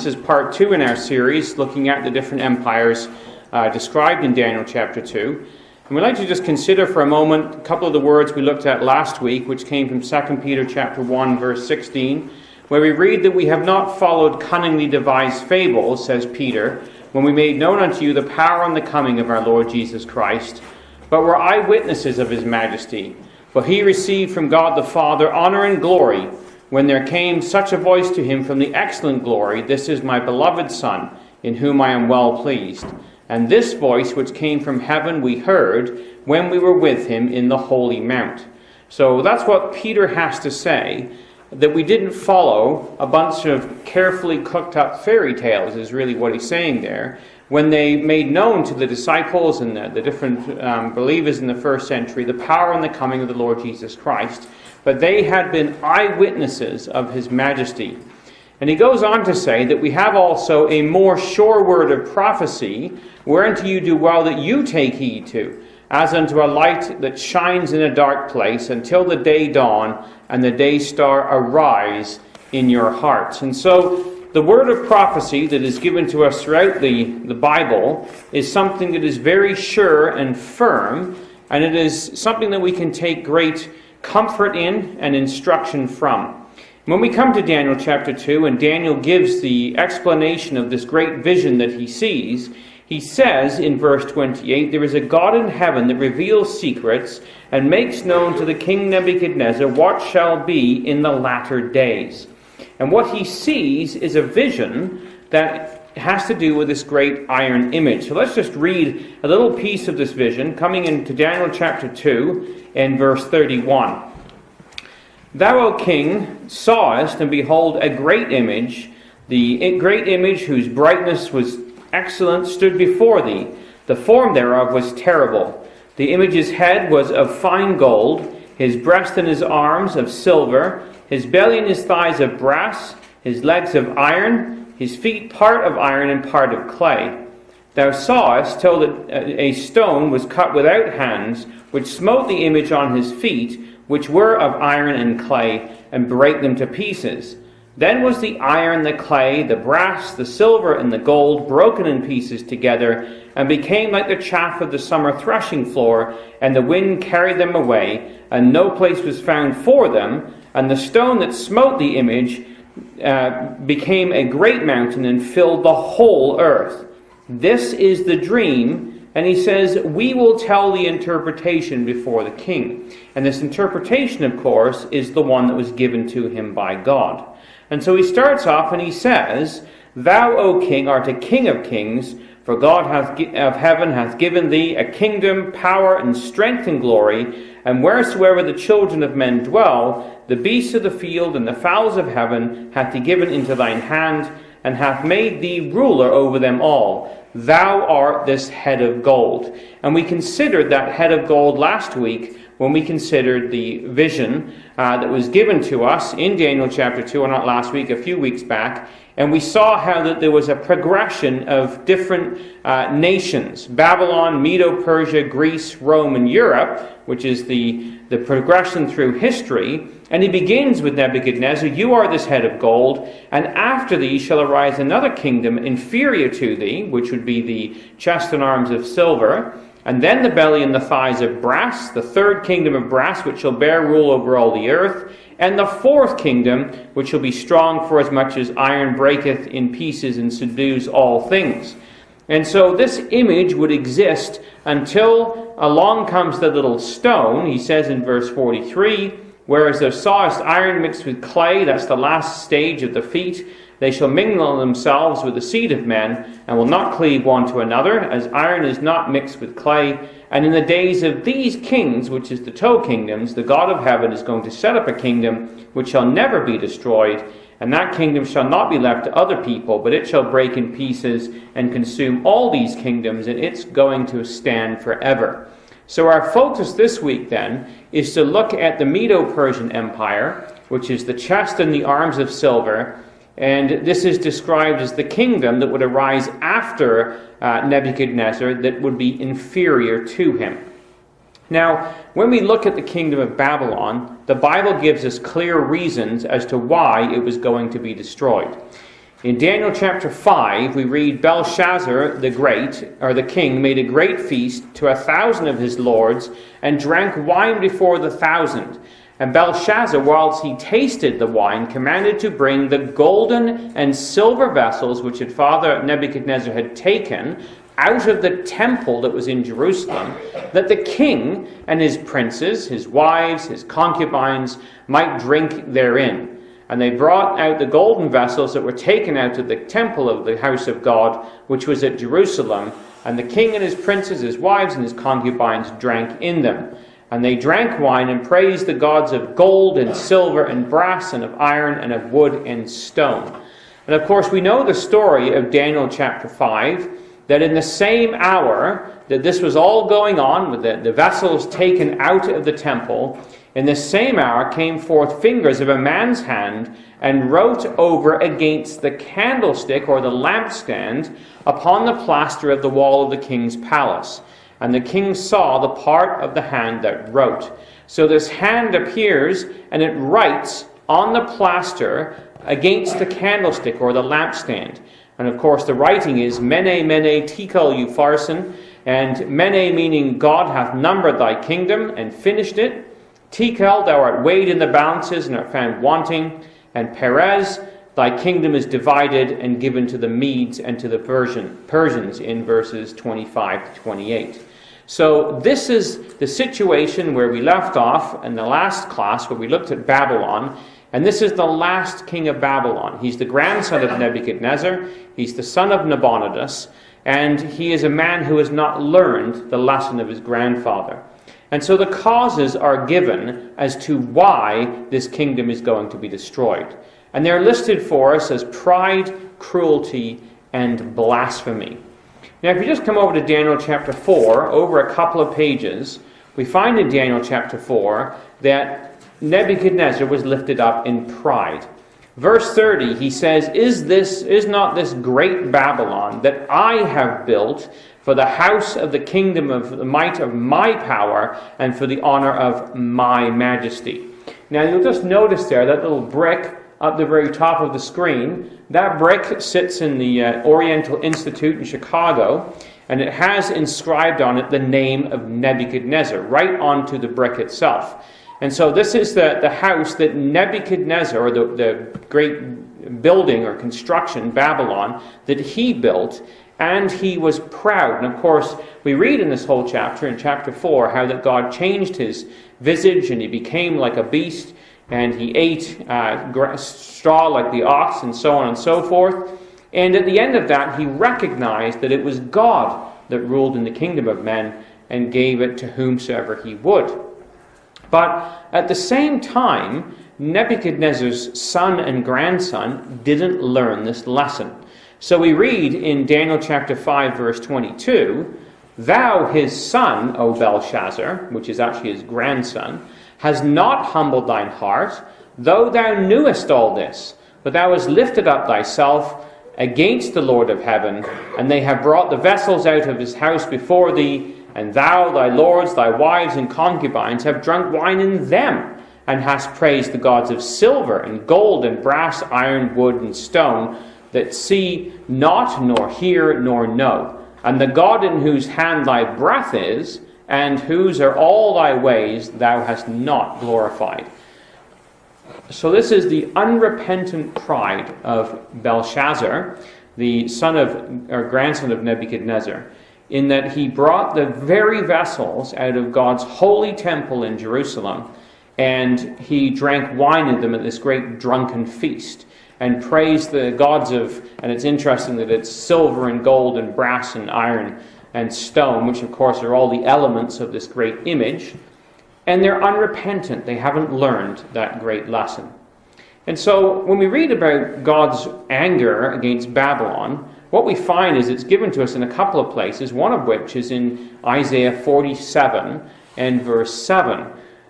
This is part 2 in our series, looking at the different empires described in Daniel chapter 2. And we'd like to just consider for a moment a couple of the words we looked at last week, which came from 2 Peter chapter 1, verse 16, where we read that we have not followed cunningly devised fables, says Peter, when we made known unto you the power and the coming of our Lord Jesus Christ, but were eyewitnesses of his majesty. For he received from God the Father honor and glory, when there came such a voice to him from the excellent glory, This is my beloved Son, in whom I am well pleased. And this voice which came from heaven we heard when we were with him in the holy mount. So that's what Peter has to say, that we didn't follow a bunch of carefully cooked up fairy tales, is really what he's saying there. When they made known to the disciples and the different believers in the first century the power and the coming of the Lord Jesus Christ, but they had been eyewitnesses of his majesty. And he goes on to say that we have also a more sure word of prophecy, whereunto you do well that you take heed to, as unto a light that shines in a dark place until the day dawn and the day star arise in your hearts. And so the word of prophecy that is given to us throughout the Bible is something that is very sure and firm, and it is something that we can take great comfort in and instruction from. When we come to Daniel chapter 2, and Daniel gives the explanation of this great vision that he sees, he says in verse 28, There is a God in heaven that reveals secrets and makes known to the king Nebuchadnezzar what shall be in the latter days. And what he sees is a vision that has to do with this great iron image. So let's just read a little piece of this vision, coming into Daniel chapter 2 and verse 31. Thou, O king, sawest, and behold, a great image, the great image whose brightness was excellent, stood before thee. The form thereof was terrible. The image's head was of fine gold, his breast and his arms of silver, his belly and his thighs of brass, his legs of iron, his feet part of iron and part of clay. Thou sawest till that a stone was cut without hands, which smote the image on his feet, which were of iron and clay, and brake them to pieces. Then was the iron, the clay, the brass, the silver, and the gold broken in pieces together, and became like the chaff of the summer threshing floor, and the wind carried them away, and no place was found for them. And the stone that smote the image became a great mountain and filled the whole earth. This is the dream, and he says, we will tell the interpretation before the king. And this interpretation, of course, is the one that was given to him by God. And so he starts off and he says, Thou, O king, art a king of kings, for God of heaven hath given thee a kingdom, power, and strength and glory, and wheresoever the children of men dwell, the beasts of the field and the fowls of heaven hath he given into thine hand, and hath made thee ruler over them all. Thou art this head of gold. And we considered that head of gold last week when we considered the vision that was given to us in Daniel chapter 2, or not last week, a few weeks back. And we saw how that there was a progression of different nations. Babylon, Medo Persia, Greece, Rome, and Europe, which is the progression through history. And he begins with Nebuchadnezzar, You are this head of gold, and after thee shall arise another kingdom inferior to thee, which would be the chest and arms of silver, and then the belly and the thighs of brass, the third kingdom of brass, which shall bear rule over all the earth, and the fourth kingdom, which shall be strong for as much as iron breaketh in pieces and subdues all things. And so this image would exist until along comes the little stone. He says in verse 43, Whereas thou sawest iron mixed with clay, that's the last stage of the feat, they shall mingle themselves with the seed of men, and will not cleave one to another, as iron is not mixed with clay. And in the days of these kings, which is the toe kingdoms, the God of heaven is going to set up a kingdom which shall never be destroyed, and that kingdom shall not be left to other people, but it shall break in pieces and consume all these kingdoms, and it's going to stand forever. So our focus this week then is to look at the Medo Persian Empire, which is the chest and the arms of silver. And this is described as the kingdom that would arise after Nebuchadnezzar that would be inferior to him. Now, when we look at the kingdom of Babylon, the Bible gives us clear reasons as to why it was going to be destroyed. In Daniel chapter 5, we read, Belshazzar the great, or the king, made a great feast to 1,000 of his lords, and drank wine before the 1,000. And Belshazzar, whilst he tasted the wine, commanded to bring the golden and silver vessels which his father Nebuchadnezzar had taken out of the temple that was in Jerusalem, that the king and his princes, his wives, his concubines, might drink therein. And they brought out the golden vessels that were taken out of the temple of the house of God, which was at Jerusalem. And the king and his princes, his wives, and his concubines drank in them. And they drank wine and praised the gods of gold and silver and brass and of iron and of wood and stone. And of course we know the story of Daniel chapter 5, that in the same hour that this was all going on, with the vessels taken out of the temple, in the same hour came forth fingers of a man's hand and wrote over against the candlestick or the lampstand upon the plaster of the wall of the king's palace. And the king saw the part of the hand that wrote. So this hand appears and it writes on the plaster against the candlestick or the lampstand. And of course the writing is Mene, Mene, Tekel, Upharsin. And Mene meaning God hath numbered thy kingdom and finished it. Tekel, thou art weighed in the balances and art found wanting. And Perez, thy kingdom is divided and given to the Medes and to the Persians in verses 25 to 28. So this is the situation where we left off in the last class where we looked at Babylon. And this is the last king of Babylon. He's the grandson of Nebuchadnezzar. He's the son of Nabonidus. And he is a man who has not learned the lesson of his grandfather. And so the causes are given as to why this kingdom is going to be destroyed. And they're listed for us as pride, cruelty, and blasphemy. Now if you just come over to Daniel chapter 4, over a couple of pages, we find in Daniel chapter 4 that Nebuchadnezzar was lifted up in pride. Verse 30, he says, Is not this great Babylon that I have built for the house of the kingdom of the might of my power and for the honor of my majesty? Now you'll just notice there that little brick up the very top of the screen. That brick sits in the Oriental Institute in Chicago, and it has inscribed on it the name of Nebuchadnezzar right onto the brick itself. And so this is the house that Nebuchadnezzar, or the great building or construction, Babylon, that he built, and he was proud. And of course, we read in this whole chapter, in chapter 4, how that God changed his visage and he became like a beast, and he ate straw like the ox, and so on and so forth. And at the end of that, he recognized that it was God that ruled in the kingdom of men and gave it to whomsoever he would. But at the same time, Nebuchadnezzar's son and grandson didn't learn this lesson. So we read in Daniel chapter 5, verse 22, Thou, his son, O Belshazzar, which is actually his grandson, has not humbled thine heart, though thou knewest all this. But thou hast lifted up thyself against the Lord of heaven, and they have brought the vessels out of his house before thee, and thou, thy lords, thy wives, and concubines have drunk wine in them, and hast praised the gods of silver, and gold, and brass, iron, wood, and stone, that see not, nor hear, nor know. And the God in whose hand thy breath is, and whose are all thy ways, thou hast not glorified. So this is the unrepentant pride of Belshazzar, the son of, or grandson of Nebuchadnezzar, in that he brought the very vessels out of God's holy temple in Jerusalem, and he drank wine in them at this great drunken feast, and praised the gods of, and it's interesting that it's silver and gold and brass and iron and stone, which of course are all the elements of this great image, and they're unrepentant. They haven't learned that great lesson. And so when we read about God's anger against Babylon, what we find is it's given to us in a couple of places, one of which is in Isaiah 47 and verse 7.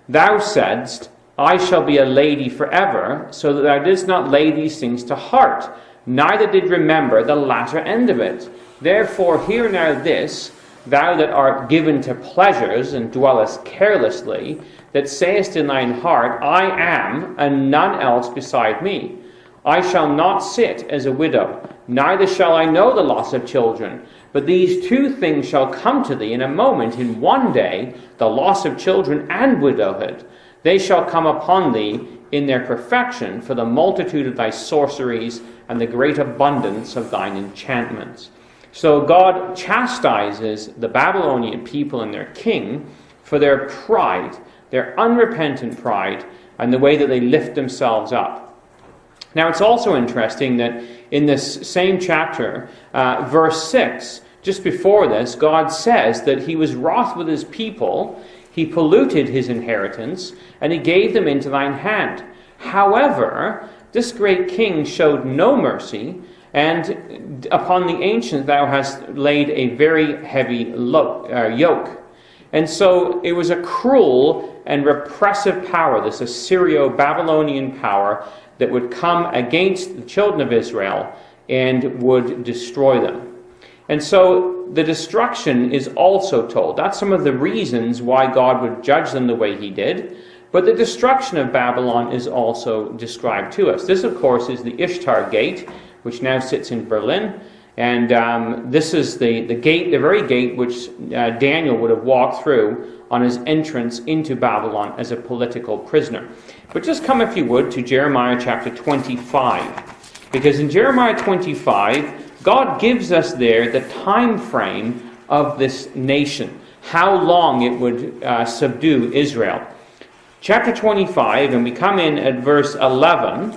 Thou saidst, I shall be a lady forever, so that thou didst not lay these things to heart, neither did remember the latter end of it. Therefore hear now this, thou that art given to pleasures and dwellest carelessly, that sayest in thine heart, I am, and none else beside me. I shall not sit as a widow, neither shall I know the loss of children. But these two things shall come to thee in a moment, in one day, the loss of children and widowhood. They shall come upon thee in their perfection, for the multitude of thy sorceries and the great abundance of thine enchantments. So God chastises the Babylonian people and their king for their pride, their unrepentant pride, and the way that they lift themselves up. Now it's also interesting that in this same chapter, verse 6, just before this, God says that he was wroth with his people, he polluted his inheritance, and he gave them into thine hand. However, this great king showed no mercy, and upon the ancient thou hast laid a very heavy yoke. And so it was a cruel and repressive power, this Assyrio-Babylonian power, that would come against the children of Israel and would destroy them. And so the destruction is also told. That's some of the reasons why God would judge them the way he did. But the destruction of Babylon is also described to us. This, of course, is the Ishtar Gate, which now sits in Berlin. And this is the gate, the very gate which Daniel would have walked through on his entrance into Babylon as a political prisoner. But just come, if you would, to Jeremiah chapter 25. Because in Jeremiah 25, God gives us there the time frame of this nation, how long it would subdue Israel. Chapter 25, and we come in at verse 11,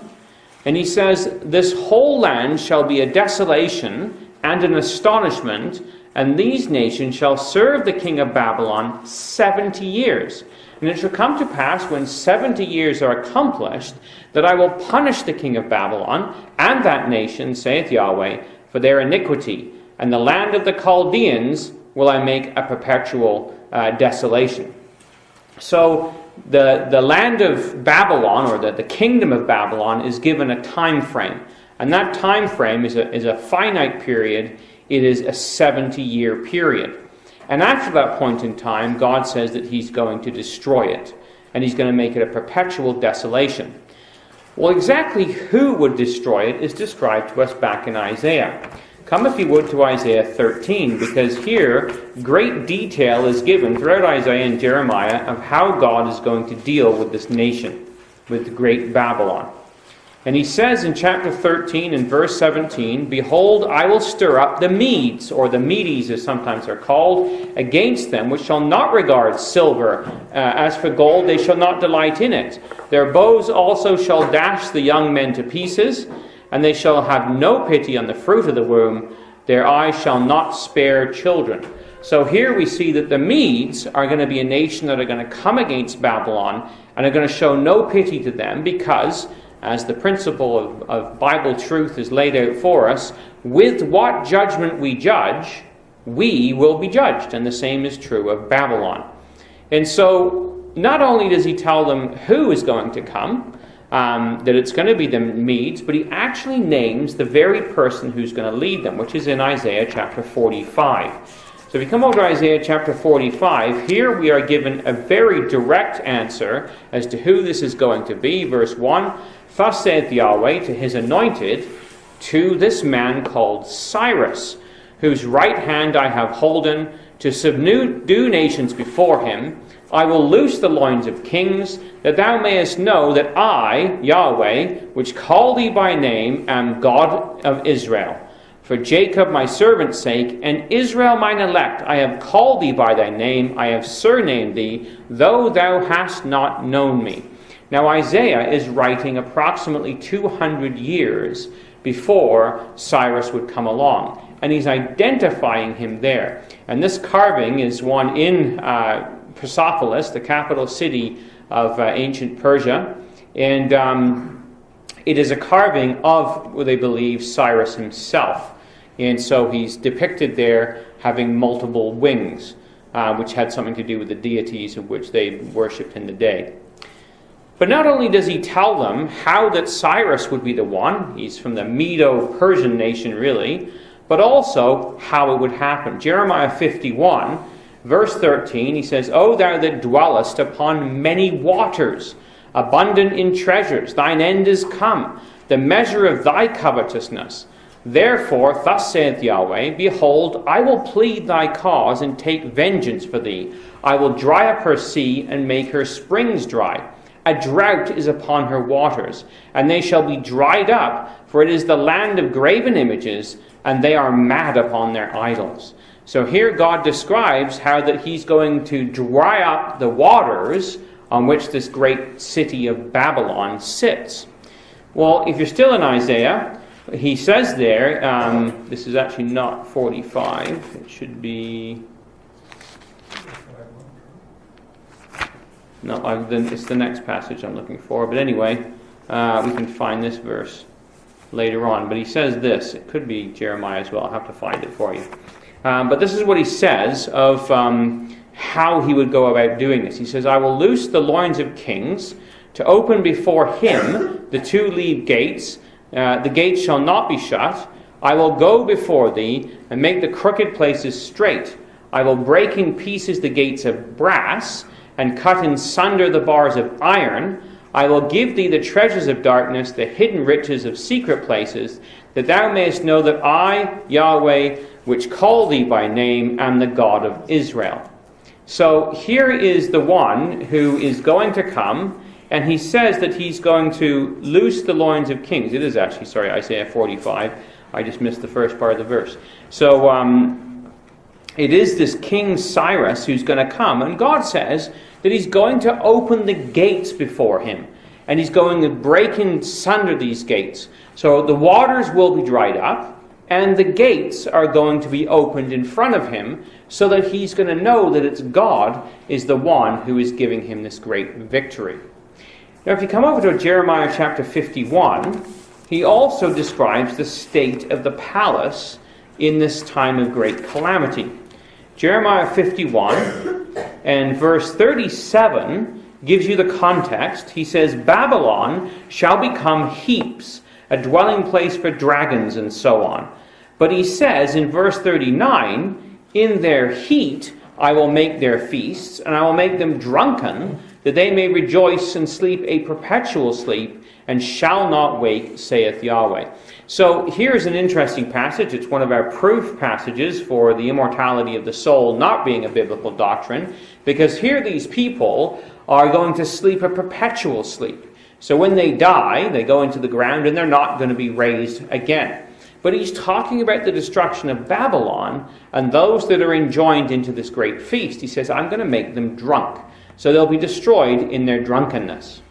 and he says, This whole land shall be a desolation and an astonishment, and these nations shall serve the king of Babylon 70 years. And it shall come to pass, when 70 years are accomplished, that I will punish the king of Babylon and that nation, saith Yahweh, for their iniquity, and the land of the Chaldeans will I make a perpetual desolation. So the land of Babylon, or the kingdom of Babylon, is given a time frame. And that time frame is a finite period. It is a 70-year period. And after that point in time, God says that he's going to destroy it. And he's going to make it a perpetual desolation. Well, exactly who would destroy it is described to us back in Isaiah. Come, if you would, to Isaiah 13, because here great detail is given throughout Isaiah and Jeremiah of how God is going to deal with this nation, with the great Babylon. And he says in chapter 13 and verse 17, Behold, I will stir up the Medes, or the Medes as sometimes are called, against them, which shall not regard silver. As for gold, they shall not delight in it. Their bows also shall dash the young men to pieces, and they shall have no pity on the fruit of the womb. Their eyes shall not spare children. So here we see that the Medes are going to be a nation that are going to come against Babylon, and are going to show no pity to them, because as the principle of Bible truth is laid out for us, with what judgment we judge, we will be judged. And the same is true of Babylon. And so, not only does he tell them who is going to come, that it's going to be the Medes, but he actually names the very person who's going to lead them, which is in Isaiah chapter 45. So if you come over to Isaiah chapter 45, here we are given a very direct answer as to who this is going to be. Verse 1, Thus saith Yahweh to his anointed, to this man called Cyrus, whose right hand I have holden, to subdue nations before him. I will loose the loins of kings, that thou mayest know that I, Yahweh, which call thee by name, am God of Israel. For Jacob my servant's sake, and Israel mine elect, I have called thee by thy name, I have surnamed thee, though thou hast not known me. Now Isaiah is writing approximately 200 years before Cyrus would come along. And he's identifying him there. And this carving is one in Persepolis, the capital city of ancient Persia. And it is a carving of, what they believe, Cyrus himself. And so he's depicted there having multiple wings, which had something to do with the deities of which they worshipped in the day. But not only does he tell them how that Cyrus would be the one, he's from the Medo Persian nation really, but also how it would happen. Jeremiah 51, verse 13, he says, O thou that dwellest upon many waters, abundant in treasures, thine end is come. the measure of thy covetousness. Therefore, thus saith Yahweh, behold, I will plead thy cause and take vengeance for thee. I will dry up her sea and make her springs dry. A drought is upon her waters, and they shall be dried up, for it is the land of graven images, and they are mad upon their idols. So here God describes how that he's going to dry up the waters on which this great city of Babylon sits. Well, if you're still in Isaiah, he says there, this is actually not 45, it should be... No, it's the next passage I'm looking for. But anyway, we can find this verse later on. But he says this. It could be Jeremiah as well. I'll have to find it for you. But this is what he says of how he would go about doing this. He says, I will loose the loins of kings to open before him the two-leaved gates. The gates shall not be shut. I will go before thee and make the crooked places straight. I will break in pieces the gates of brass and cut in sunder the bars of iron. I will give thee the treasures of darkness, the hidden riches of secret places, that thou mayest know that I, Yahweh, which call thee by name, am the God of Israel. So here is the one who is going to come, and he says that he's going to loose the loins of kings. It is actually, Isaiah 45. I just missed the first part of the verse. So it is this King Cyrus who's going to come, and God says that he's going to open the gates before him, and he's going to break in sunder these gates. So the waters will be dried up, and the gates are going to be opened in front of him, so that he's going to know that it's God is the one who is giving him this great victory. Now if you come over to Jeremiah chapter 51, he also describes the state of the palace in this time of great calamity. Jeremiah 51 and verse 37 gives you the context. He says, Babylon shall become heaps, a dwelling place for dragons, and so on. But he says in verse 39, in their heat I will make their feasts, and I will make them drunken, that they may rejoice and sleep a perpetual sleep, and shall not wake, saith Yahweh. So here's an interesting passage. It's one of our proof passages for the immortality of the soul not being a biblical doctrine, because here these people are going to sleep a perpetual sleep. So when they die, they go into the ground and they're not going to be raised again. But he's talking about the destruction of Babylon and those that are enjoined into this great feast. He says, I'm going to make them drunk. So they'll be destroyed in their drunkenness.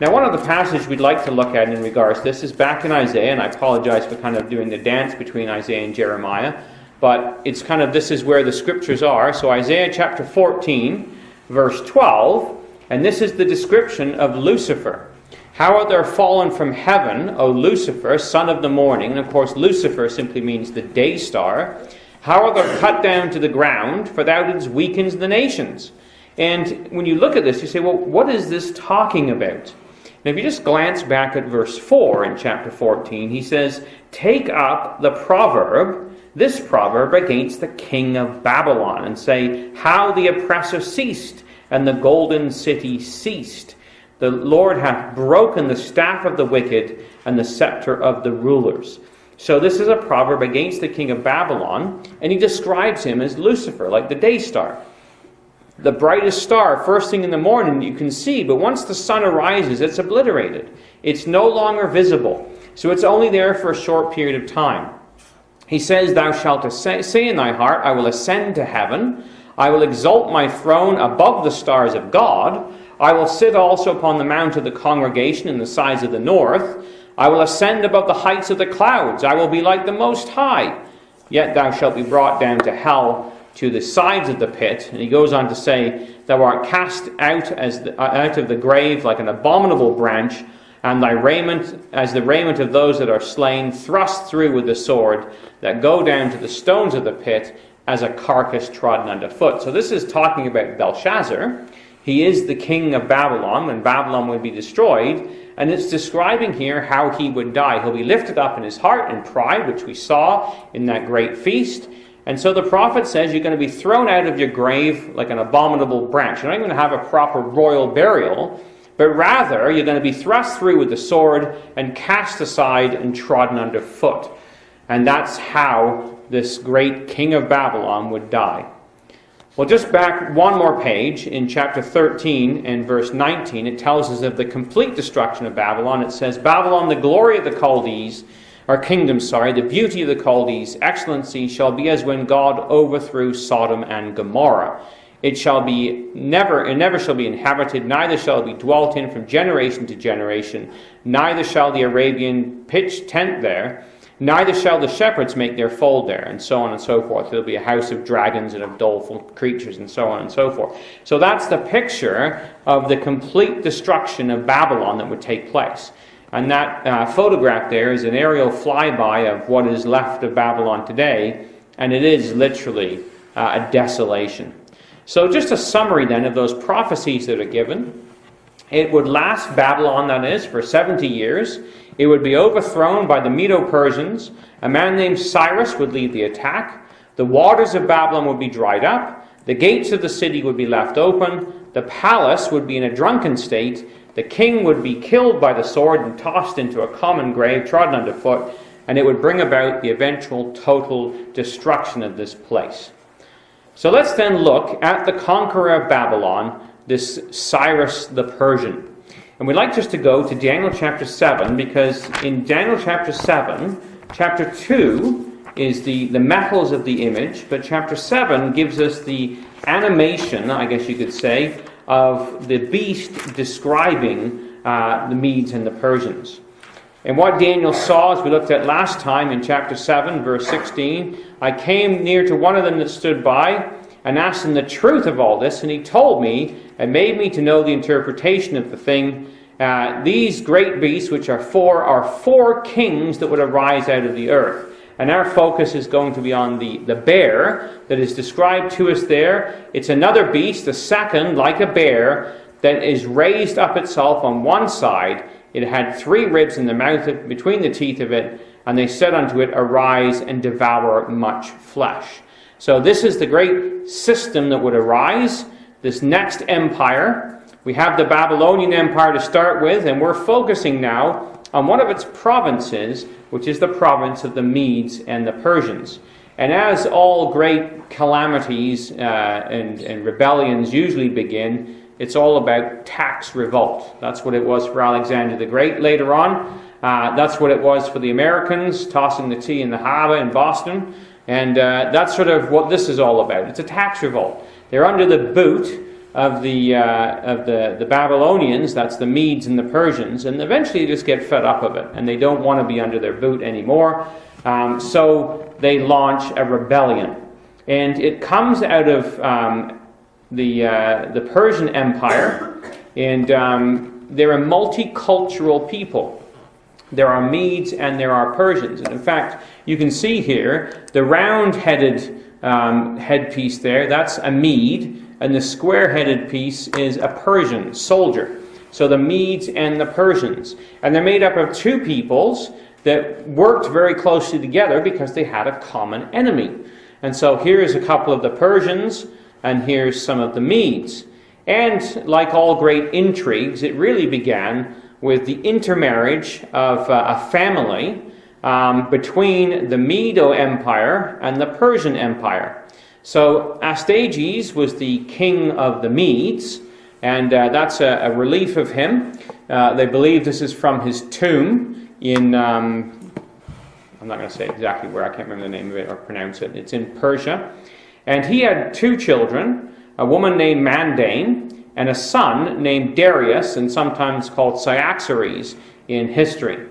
Now, one of the passages we'd like to look at in regards to this is back in Isaiah, and I apologize for kind of doing the dance between Isaiah and Jeremiah, but it's kind of, this is where the scriptures are. So Isaiah chapter 14, verse 12, and this is the description of Lucifer. How art thou fallen from heaven, O Lucifer, son of the morning? And of course, Lucifer simply means the day star. How art thou cut down to the ground, for thou didst weaken the nations. And when you look at this, you say, well, what is this talking about? Now, if you just glance back at verse 4 in chapter 14, he says, take up the proverb, this proverb against the king of Babylon, and say, how the oppressor ceased, and the golden city ceased. The Lord hath broken the staff of the wicked, and the scepter of the rulers. So this is a proverb against the king of Babylon, and he describes him as Lucifer, like the day star. The brightest star, first thing in the morning, you can see, but once the sun arises, it's obliterated. It's no longer visible. So it's only there for a short period of time. He says, thou shalt say in thy heart, I will ascend to heaven. I will exalt my throne above the stars of God. I will sit also upon the mount of the congregation in the sides of the north. I will ascend above the heights of the clouds. I will be like the Most High. Yet thou shalt be brought down to hell, to the sides of the pit. And he goes on to say, thou art cast out out of the grave like an abominable branch, and thy raiment as the raiment of those that are slain, thrust through with the sword, that go down to the stones of the pit, as a carcass trodden underfoot. So this is talking about Belshazzar. He is the king of Babylon, when Babylon would be destroyed, and it's describing here how he would die. He'll be lifted up in his heart in pride, which we saw in that great feast. And so the prophet says you're going to be thrown out of your grave like an abominable branch. You're not even going to have a proper royal burial, but rather you're going to be thrust through with the sword and cast aside and trodden underfoot. And that's how this great king of Babylon would die. Well, just back one more page in chapter 13 and verse 19, it tells us of the complete destruction of Babylon. It says, Babylon, the glory of the Chaldees, or kingdom, the beauty of the Chaldees, excellency shall be as when God overthrew Sodom and Gomorrah. It never shall be inhabited, neither shall it be dwelt in from generation to generation, neither shall the Arabian pitch tent there, neither shall the shepherds make their fold there, and so on and so forth. There'll be a house of dragons and of doleful creatures, and so on and so forth. So that's the picture of the complete destruction of Babylon that would take place. And that photograph there is an aerial flyby of what is left of Babylon today, and it is literally a desolation. So just a summary then of those prophecies that are given. It would last, Babylon that is, for 70 years. It would be overthrown by the Medo Persians. A man named Cyrus would lead the attack. The waters of Babylon would be dried up. The gates of the city would be left open. The palace would be in a drunken state. The king would be killed by the sword and tossed into a common grave, trodden underfoot, and it would bring about the eventual total destruction of this place. So let's then look at the conqueror of Babylon, this Cyrus the Persian. And we'd like just to go to Daniel chapter 7, because in Daniel chapter 7, chapter 2 is the metals of the image, but chapter 7 gives us the animation, I guess you could say, of the beast describing the Medes and the Persians. And what Daniel saw, as we looked at last time in chapter 7, verse 16, I came near to one of them that stood by and asked him the truth of all this, and he told me and made me to know the interpretation of the thing. These great beasts, which are four kings that would arise out of the earth. And our focus is going to be on the bear that is described to us there. It's another beast, the second, like a bear, that is raised up itself on one side. It had 3 ribs in the mouth between the teeth of it, and they said unto it, Arise and devour much flesh. So this is the great system that would arise, this next empire. We have the Babylonian Empire to start with, and we're focusing now on one of its provinces, which is the province of the Medes and the Persians. And as all great calamities and rebellions usually begin, it's all about tax revolt. That's what it was for Alexander the Great later on. That's what it was for the Americans, tossing the tea in the harbor in Boston. And that's sort of what this is all about. It's a tax revolt. They're under the boot of the Babylonians, that's the Medes and the Persians, and eventually they just get fed up of it, and they don't want to be under their boot anymore. So they launch a rebellion. And it comes out of the Persian Empire, and they're a multicultural people. There are Medes and there are Persians. And in fact, you can see here the round-headed headpiece there, that's a Mede, and the square-headed piece is a Persian soldier. So the Medes and the Persians. And they're made up of 2 peoples that worked very closely together because they had a common enemy. And so here's a couple of the Persians, and here's some of the Medes. And like all great intrigues, it really began with the intermarriage of a family between the Medo Empire and the Persian Empire. So Astyages was the king of the Medes, and that's a relief of him. They believe this is from his tomb in, I'm not going to say exactly where, I can't remember the name of it or pronounce it. It's in Persia. And he had 2 children, a woman named Mandane, and a son named Darius, and sometimes called Cyaxares in history.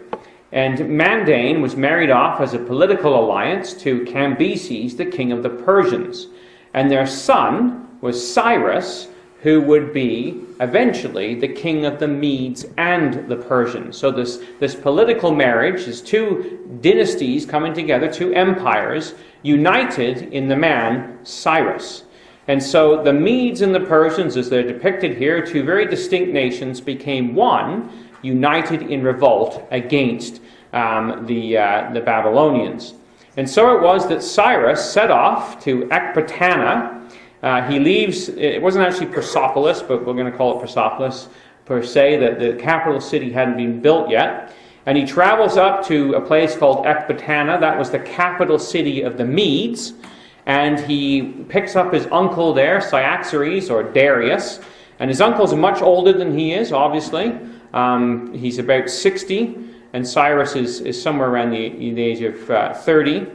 And Mandane was married off as a political alliance to Cambyses, the king of the Persians. And their son was Cyrus, who would be eventually the king of the Medes and the Persians. So this political marriage is 2 dynasties coming together, 2 empires, united in the man Cyrus. And so the Medes and the Persians, as they're depicted here, 2 very distinct nations, became one, united in revolt against the Babylonians. And so it was that Cyrus set off to Ecbatana. He leaves, it wasn't actually Persepolis, but we're going to call it Persepolis, per se. The capital city hadn't been built yet. And he travels up to a place called Ecbatana. That was the capital city of the Medes. And he picks up his uncle there, Cyaxares or Darius. And his uncle's much older than he is, obviously. He's about 60. And Cyrus is somewhere around the age of 30.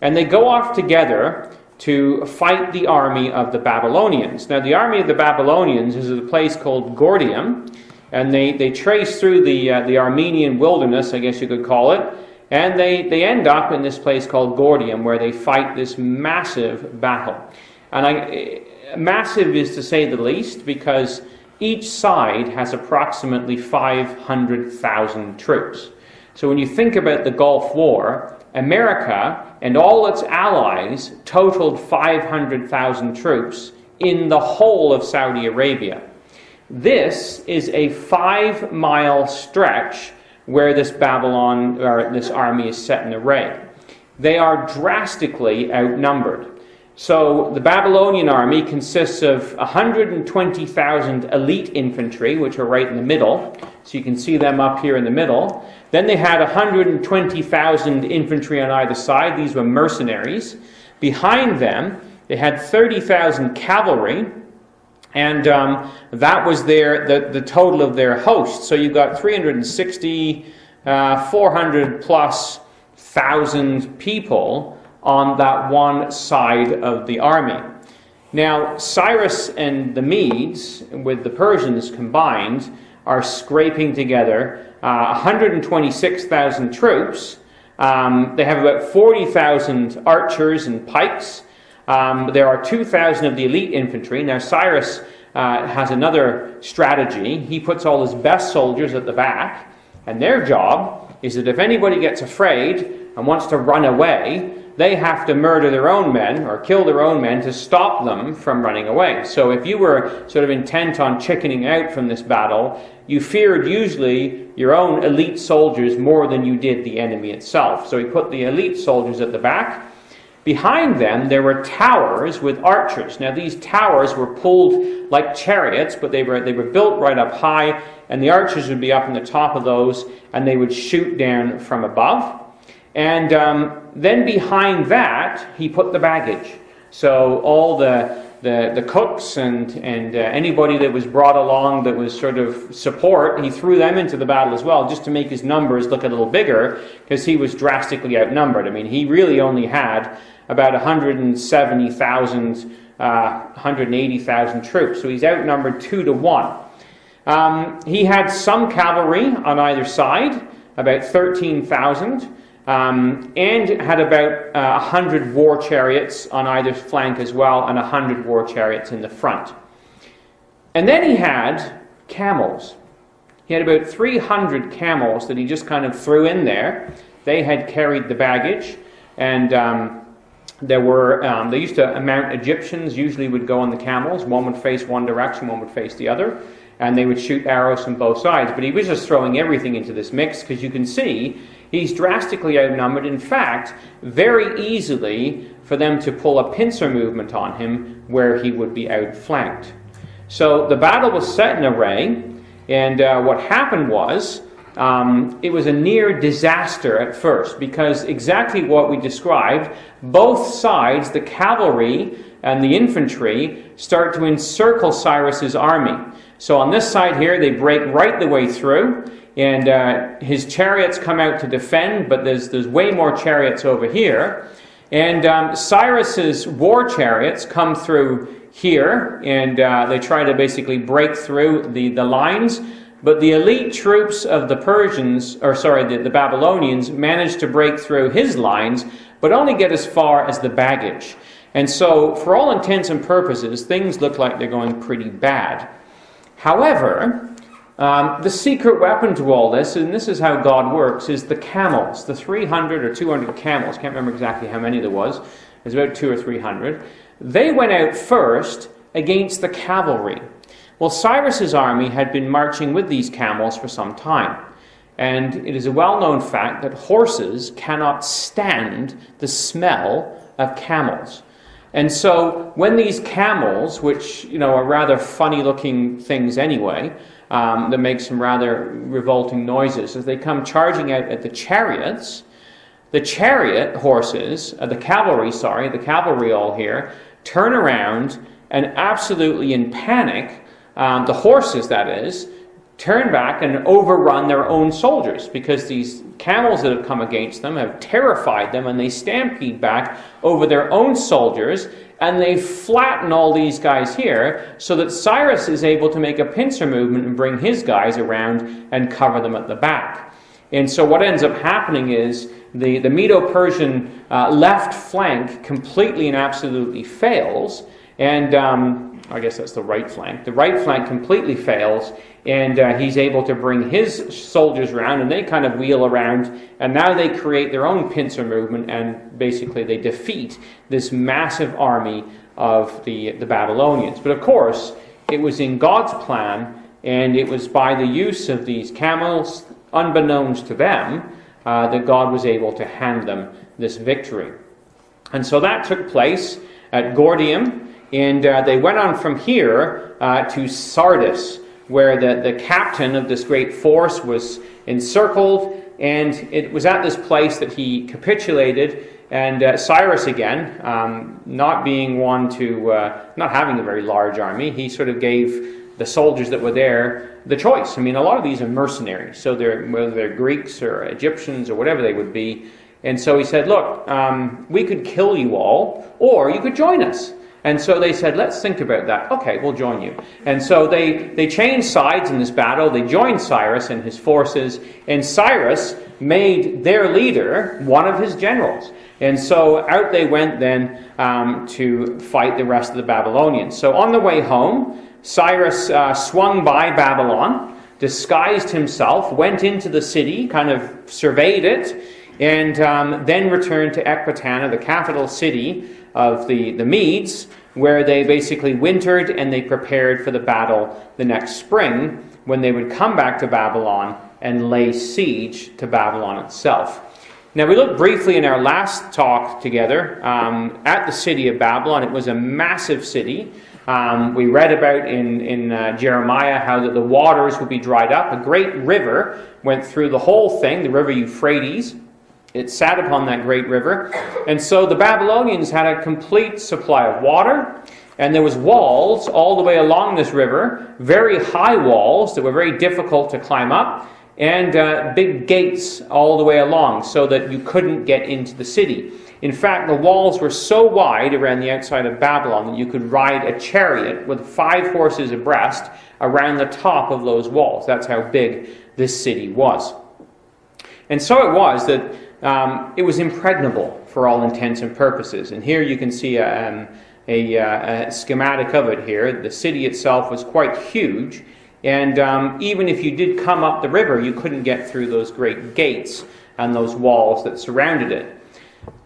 And they go off together to fight the army of the Babylonians. Now, the army of the Babylonians is at a place called Gordium, and they trace through the Armenian wilderness, I guess you could call it, and they end up in this place called Gordium, where they fight this massive battle. And massive is to say the least, because each side has approximately 500,000 troops. So when you think about the Gulf War, America and all its allies totaled 500,000 troops in the whole of Saudi Arabia. This is a 5-mile stretch where this this army is set in array. They are drastically outnumbered. So the Babylonian army consists of 120,000 elite infantry, which are right in the middle. So you can see them up here in the middle. Then they had 120,000 infantry on either side. These were mercenaries. Behind them, they had 30,000 cavalry. And that was the total of their host. So you've got 360, 400 plus thousand people on that one side of the army. Now, Cyrus and the Medes, with the Persians combined, are scraping together 126,000 troops. They have about 40,000 archers and pikes. There are 2,000 of the elite infantry. Now, Cyrus has another strategy. He puts all his best soldiers at the back, and their job is that if anybody gets afraid and wants to run away, they have to murder their own men or kill their own men to stop them from running away. So if you were sort of intent on chickening out from this battle, you feared usually your own elite soldiers more than you did the enemy itself. So he put the elite soldiers at the back. Behind them, there were towers with archers. Now, these towers were pulled like chariots, but they were built right up high, and the archers would be up on the top of those, and they would shoot down from above. And then behind that, he put the baggage. So all the cooks and anybody that was brought along that was sort of support, he threw them into the battle as well, just to make his numbers look a little bigger, because he was drastically outnumbered. I mean, he really only had about 170,000, 180,000 troops. So he's outnumbered 2 to 1. He had some cavalry on either side, about 13,000. And had about 100 war chariots on either flank as well, and 100 war chariots in the front. And then he had camels. He had about 300 camels that he just kind of threw in there. They had carried the baggage, and they used to mount Egyptians, usually would go on the camels. One would face one direction, one would face the other, and they would shoot arrows from both sides. But he was just throwing everything into this mix, because you can see he's drastically outnumbered. In fact, very easily for them to pull a pincer movement on him where he would be outflanked. So the battle was set in array, and what happened was it was a near disaster at first, because exactly what we described, both sides, the cavalry and the infantry, start to encircle Cyrus's army. So on this side here, they break right the way through, and his chariots come out to defend, but there's way more chariots over here. And Cyrus's war chariots come through here, and they try to basically break through the lines. But the elite troops of the the Babylonians manage to break through his lines, but only get as far as the baggage. And so, for all intents and purposes, things look like they're going pretty bad. However, the secret weapon to all this, and this is how God works, is the camels. The 300 or 200 camels, can't remember exactly how many there was. It was about 200 or 300. They went out first against the cavalry. Well, Cyrus's army had been marching with these camels for some time. And it is a well-known fact that horses cannot stand the smell of camels. And so when these camels, which are rather funny-looking things anyway, that make some rather revolting noises, as they come charging out at the chariots, the chariot horses, the cavalry all here, turn around and absolutely in panic, the horses that is, turn back and overrun their own soldiers, because these camels that have come against them have terrified them, and they stampede back over their own soldiers, and they flatten all these guys here, so that Cyrus is able to make a pincer movement and bring his guys around and cover them at the back. And so what ends up happening is the Medo-Persian left flank completely and absolutely fails, and I guess that's the right flank. The right flank completely fails, and he's able to bring his soldiers around, and they kind of wheel around, and now they create their own pincer movement, and basically they defeat this massive army of the Babylonians. But of course, it was in God's plan, and it was by the use of these camels, unbeknownst to them, that God was able to hand them this victory. And so that took place at Gordium, and they went on from here to Sardis, where the captain of this great force was encircled, and it was at this place that he capitulated. And Cyrus, again, not being one to, not having a very large army, he sort of gave the soldiers that were there the choice. I mean, a lot of these are mercenaries, so whether they're Greeks or Egyptians or whatever they would be. And so he said, look, we could kill you all, or you could join us. And so they said, let's think about that. Okay, we'll join you. And so they changed sides in this battle. They joined Cyrus and his forces, and Cyrus made their leader one of his generals. And so out they went then to fight the rest of the Babylonians. So on the way home, Cyrus swung by Babylon, disguised himself, went into the city, kind of surveyed it, and then returned to Ecbatana, the capital city of the Medes, where they basically wintered and they prepared for the battle the next spring, when they would come back to Babylon and lay siege to Babylon itself. Now, we looked briefly in our last talk together at the city of Babylon. It was a massive city. We read about in Jeremiah how that the waters would be dried up. A great river went through the whole thing, the river Euphrates. It sat upon that great river. And so the Babylonians had a complete supply of water, and there was walls all the way along this river, very high walls that were very difficult to climb up, and big gates all the way along so that you couldn't get into the city. In fact, the walls were so wide around the outside of Babylon that you could ride a chariot with 5 horses abreast around the top of those walls. That's how big this city was. And so it was that it was impregnable for all intents and purposes. And here you can see a schematic of it here. The city itself was quite huge. And even if you did come up the river, you couldn't get through those great gates and those walls that surrounded it.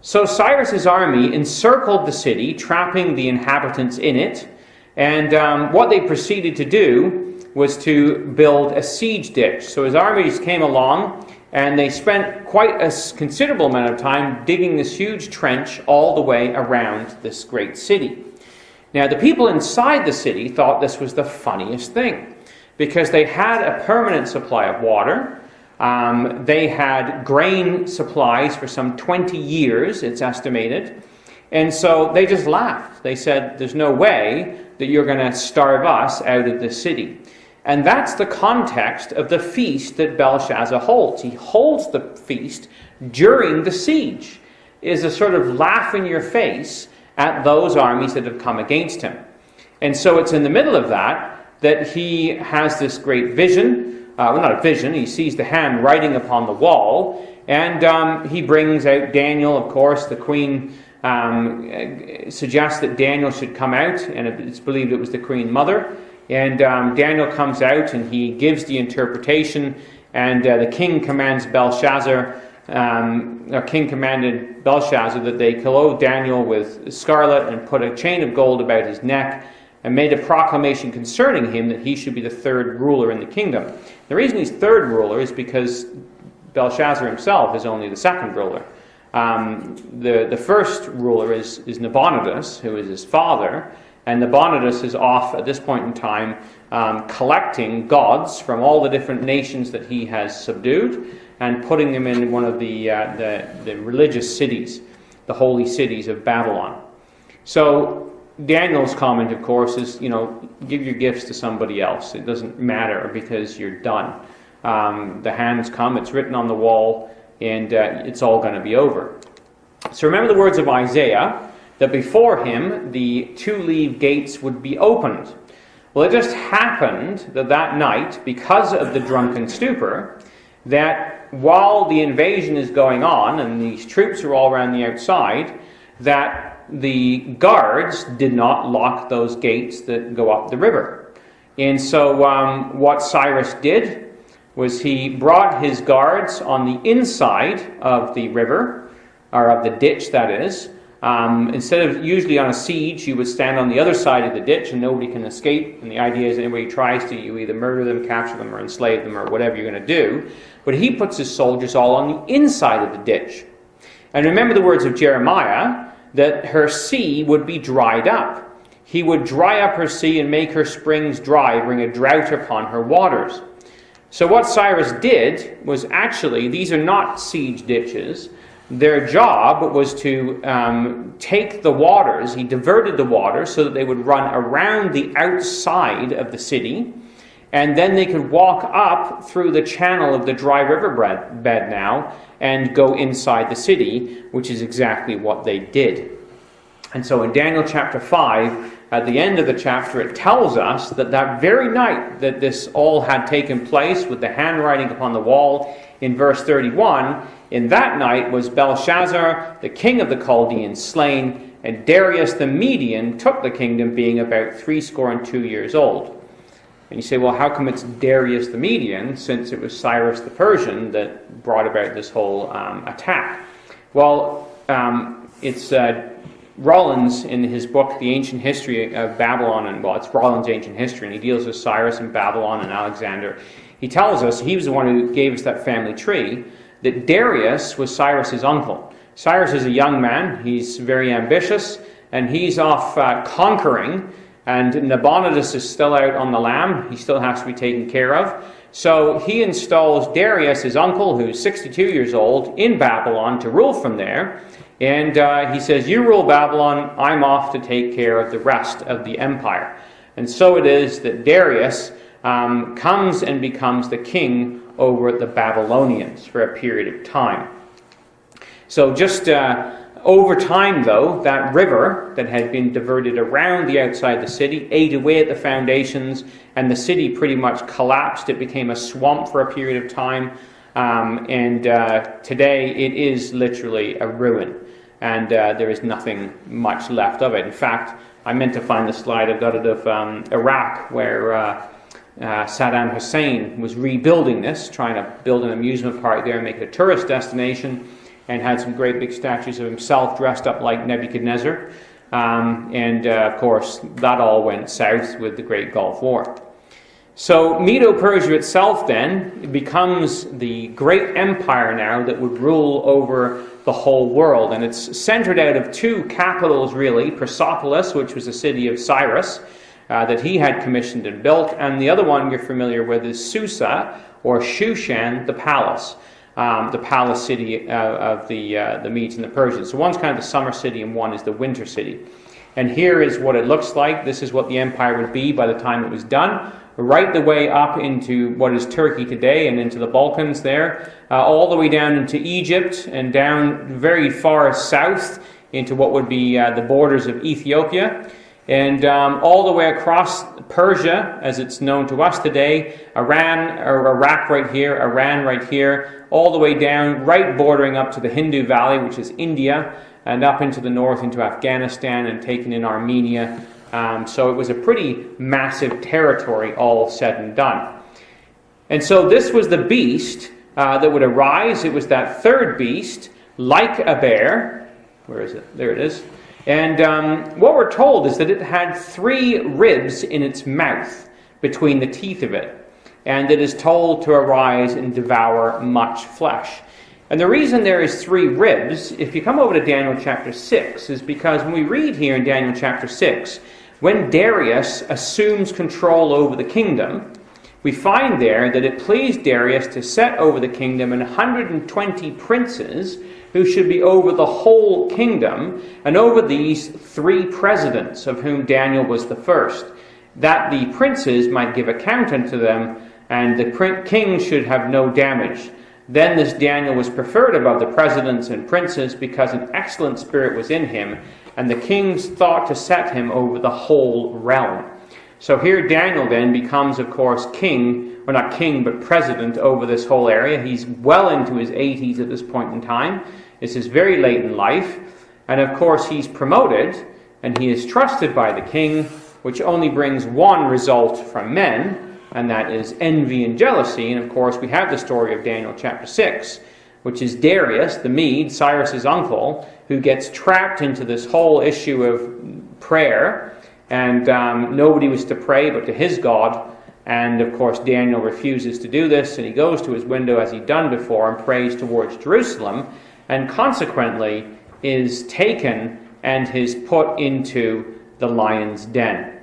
So Cyrus's army encircled the city, trapping the inhabitants in it. And what they proceeded to do was to build a siege ditch. So his armies came along, and they spent quite a considerable amount of time digging this huge trench all the way around this great city. Now, the people inside the city thought this was the funniest thing, because they had a permanent supply of water. They had grain supplies for some 20 years, it's estimated. And so they just laughed. They said, there's no way that you're going to starve us out of this city. And that's the context of the feast that Belshazzar holds. He holds the feast during the siege. It is a sort of laugh in your face at those armies that have come against him. And so it's in the middle of that he has this great vision. Well, not a vision. He sees the hand writing upon the wall. And he brings out Daniel, of course. The queen suggests that Daniel should come out. And it's believed it was the queen mother. And Daniel comes out and he gives the interpretation, and the king commands Belshazzar, king commanded Belshazzar that they clothe Daniel with scarlet and put a chain of gold about his neck, and made a proclamation concerning him that he should be the 3rd ruler in the kingdom. The reason he's 3rd ruler is because Belshazzar himself is only the 2nd ruler. The first ruler is Nabonidus, who is his father, and Nabonidus is off at this point in time collecting gods from all the different nations that he has subdued and putting them in one of the religious cities, the holy cities of Babylon. So Daniel's comment, of course, is, give your gifts to somebody else. It doesn't matter because you're done. The hands come, it's written on the wall, and it's all going to be over. So remember the words of Isaiah, that before him the two-leaved gates would be opened. Well, it just happened that night, because of the drunken stupor, that while the invasion is going on and these troops are all around the outside, that the guards did not lock those gates that go up the river. And so what Cyrus did was he brought his guards on the inside of the river, or of the ditch, that is. Instead of usually on a siege, you would stand on the other side of the ditch and nobody can escape. And the idea is anybody tries to, you either murder them, capture them, or enslave them, or whatever you're going to do. But he puts his soldiers all on the inside of the ditch. And remember the words of Jeremiah, that her sea would be dried up. He would dry up her sea and make her springs dry, bring a drought upon her waters. So what Cyrus did was actually, these are not siege ditches. Their job was to take the waters. He diverted the waters so that they would run around the outside of the city, and then they could walk up through the channel of the dry river bed now and go inside the city, which is exactly what they did. And so in Daniel chapter 5, at the end of the chapter, it tells us that that very night that this all had taken place, with the handwriting upon the wall in verse 31, in that night was Belshazzar, the king of the Chaldeans, slain, and Darius the Median took the kingdom, being about 62 years old. And you say, well, how come it's Darius the Median, since it was Cyrus the Persian that brought about this whole attack? Well, it's Rollins, in his book, The Ancient History of Babylon, and it's Rollins' Ancient History, and he deals with Cyrus and Babylon and Alexander. He tells us, he was the one who gave us that family tree, that Darius was Cyrus's uncle. Cyrus is a young man, he's very ambitious, and he's off conquering, and Nabonidus is still out on the lam. He still has to be taken care of. So he installs Darius, his uncle, who's 62 years old, in Babylon to rule from there. And he says, you rule Babylon, I'm off to take care of the rest of the empire. And so it is that Darius comes and becomes the king over the Babylonians for a period of time. So just over time, though, that river that had been diverted around the outside the city ate away at the foundations, and the city pretty much collapsed. It became a swamp for a period of time. And today it is literally a ruin, and there is nothing much left of it. In fact, I meant to find the slide. I've got it of Iraq, where Saddam Hussein was rebuilding this, trying to build an amusement park there and make it a tourist destination, and had some great big statues of himself dressed up like Nebuchadnezzar. Of course, that all went south with the Great Gulf War. So Medo Persia itself then becomes the great empire now that would rule over the whole world. And it's centered out of two capitals, really. Persepolis, which was the city of Cyrus, that he had commissioned and built. And the other one you're familiar with is Susa, or Shushan, the palace city of the Medes and the Persians. So one's kind of the summer city and one is the winter city. And here is what it looks like. This is what the empire would be by the time it was done. Right the way up into what is Turkey today and into the Balkans there, all the way down into Egypt and down very far south into what would be the borders of Ethiopia, and all the way across Persia, as it's known to us today, Iran, or Iraq right here, Iran right here, all the way down, right bordering up to the Hindu Valley, which is India, and up into the north into Afghanistan and taken in Armenia. So it was a pretty massive territory, all said and done. And so this was the beast that would arise. It was that third beast, like a bear. Where is it? There it is. And what we're told is that it had 3 ribs in its mouth between the teeth of it. And it is told to arise and devour much flesh. And the reason there is 3 ribs, if you come over to Daniel chapter 6, is because when we read here in Daniel chapter 6, when Darius assumes control over the kingdom, we find there that it pleased Darius to set over the kingdom 120 princes who should be over the whole kingdom, and over these 3 presidents, of whom Daniel was the first, that the princes might give account unto them, and the king should have no damage. Then this Daniel was preferred above the presidents and princes, because an excellent spirit was in him, and the kings thought to set him over the whole realm. So here Daniel then becomes, of course, king, or not king, but president over this whole area. He's well into his 80s at this point in time. This is very late in life. And of course he's promoted, and he is trusted by the king, which only brings one result from men, and that is envy and jealousy. And of course we have the story of Daniel chapter 6, which is Darius, the Mede, Cyrus's uncle, who gets trapped into this whole issue of prayer. And nobody was to pray but to his God. And of course Daniel refuses to do this, and he goes to his window as he'd done before and prays towards Jerusalem, and consequently is taken and is put into the lion's den.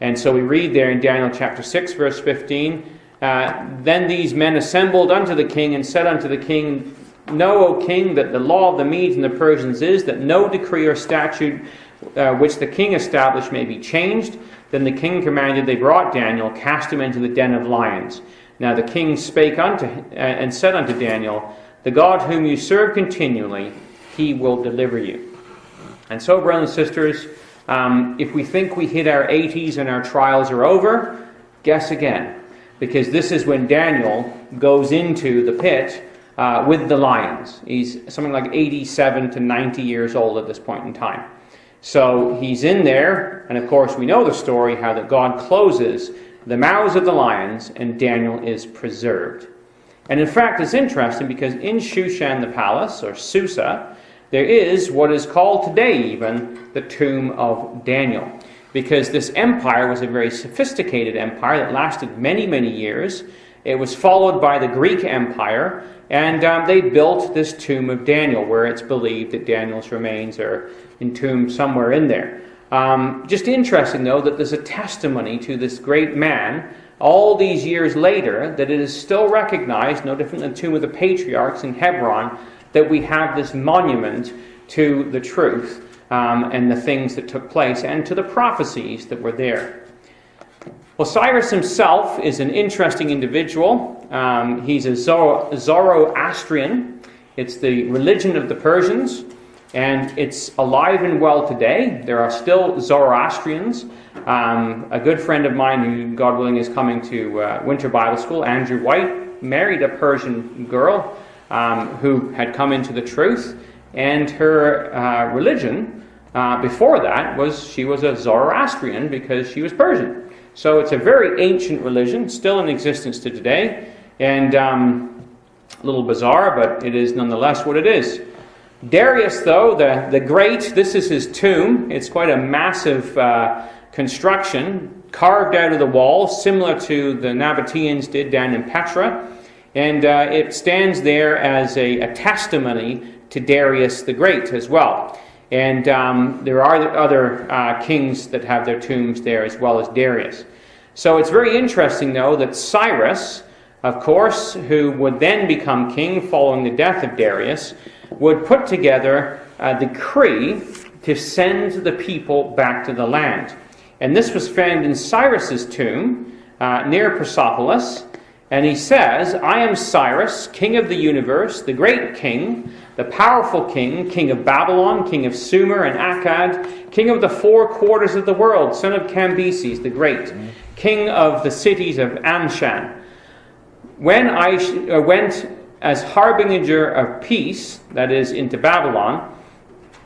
And so we read there in Daniel chapter 6 verse 15, Then these men assembled unto the king and said unto the king, Know, O king, that the law of the Medes and the Persians is that no decree or statute which the king established may be changed. Then the king commanded, they brought Daniel, cast him into the den of lions. Now the king spake unto and said unto Daniel, The God whom you serve continually, he will deliver you. And so, brothers and sisters, if we think we hit our 80s and our trials are over, guess again. Because this is when Daniel goes into the pit with the lions. He's something like 87 to 90 years old at this point in time. So he's in there, and of course we know the story, how that God closes the mouths of the lions, and Daniel is preserved. And in fact, it's interesting because in Shushan the palace, or Susa, there is what is called today even the tomb of Daniel. Because this empire was a very sophisticated empire that lasted many, many years. It was followed by the Greek Empire, and they built this tomb of Daniel, where it's believed that Daniel's remains are entombed somewhere in there. Just interesting, though, that there's a testimony to this great man all these years later, that it is still recognized, no different than the tomb of the patriarchs in Hebron, that we have this monument to the truth and the things that took place, and to the prophecies that were there. Well, Cyrus himself is an interesting individual. He's a Zoroastrian. It's the religion of the Persians, and it's alive and well today. There are still Zoroastrians. A good friend of mine, who, God willing, is coming to Winter Bible School, Andrew White, married a Persian girl who had come into the truth, and her religion before that she was a Zoroastrian because she was Persian. So it's a very ancient religion, still in existence to today, and a little bizarre, but it is nonetheless what it is. Darius, though, the Great, this is his tomb. It's quite a massive construction, carved out of the wall, similar to the Nabateans did down in Petra, and it stands there as a testimony to Darius the Great as well. And there are other kings that have their tombs there as well as Darius. So it's very interesting, though, that Cyrus, of course, who would then become king following the death of Darius, would put together a decree to send the people back to the land. And this was found in Cyrus's tomb near Persepolis. And he says, I am Cyrus, king of the universe, the great king, the powerful king, king of Babylon, king of Sumer and Akkad, king of the 4 quarters of the world, son of Cambyses the great, king of the cities of Anshan. When I went as harbinger of peace, that is, into Babylon,